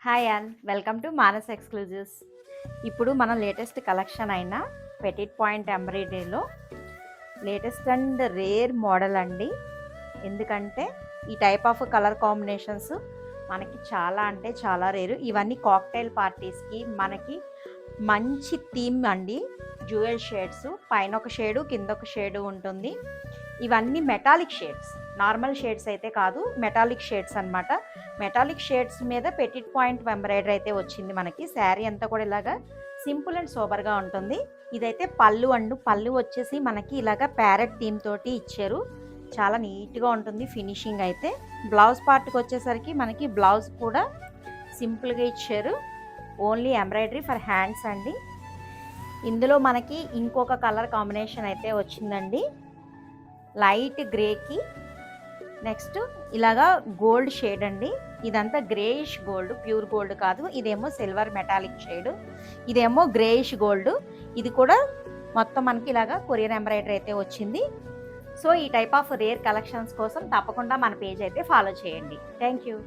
Hi all, welcome to Manas exclusives. ఇప్పుడు మన latest collection అయిన పెటిట్ పాయింట్ ఎంబ్రాయిడరీలో లేటెస్ట్ అండ్ రేర్ మోడల్ అండి. ఎందుకంటే ఈ టైప్ ఆఫ్ కలర్ కాంబినేషన్స్ మనకి చాలా అంటే చాలా రేరు. ఇవన్నీ కాక్టైల్ పార్టీస్కి మనకి మంచి థీమ్ అండి. జ్యువెల్ షేడ్స్, పైన ఒక షేడు కింద ఒక షేడు ఉంటుంది. ఇవన్నీ మెటాలిక్ షేడ్స్, నార్మల్ షేడ్స్ అయితే కాదు, మెటాలిక్ షేడ్స్ అన్నమాట. మెటాలిక్ షేడ్స్ మీద పెటిట్ పాయింట్ ఎంబ్రాయిడరీ అయితే వచ్చింది మనకి. శారీ అంతా కూడా ఇలాగా సింపుల్ అండ్ సోబర్గా ఉంటుంది. ఇదైతే పళ్ళు అండు, పళ్ళు వచ్చేసి మనకి ఇలాగ ప్యారెట్ థీమ్ తోటి ఇచ్చారు. చాలా నీట్గా ఉంటుంది ఫినిషింగ్ అయితే. బ్లౌజ్ పార్ట్కి వచ్చేసరికి మనకి బ్లౌజ్ కూడా సింపుల్గా ఇచ్చారు. ఓన్లీ ఎంబ్రాయిడరీ ఫర్ హ్యాండ్స్ అండి. ఇందులో మనకి ఇంకొక కలర్ కాంబినేషన్ అయితే వచ్చిందండి, లైట్ గ్రేకి నెక్స్ట్ ఇలాగా గోల్డ్ షేడ్ అండి. ఇదంతా గ్రేయిష్ గోల్డ్, ప్యూర్ గోల్డ్ కాదు. ఇదేమో సిల్వర్ మెటాలిక్ షేడ్, ఇదేమో గ్రేయిష్ గోల్డ్. ఇది కూడా మొత్తం మనకి ఇలాగా కొరియన్ ఎంబ్రాయిడరీ అయితే వచ్చింది. సో ఈ టైప్ ఆఫ్ రేర్ కలెక్షన్స్ కోసం తప్పకుండా మన పేజ్ అయితే ఫాలో చేయండి. Thank you.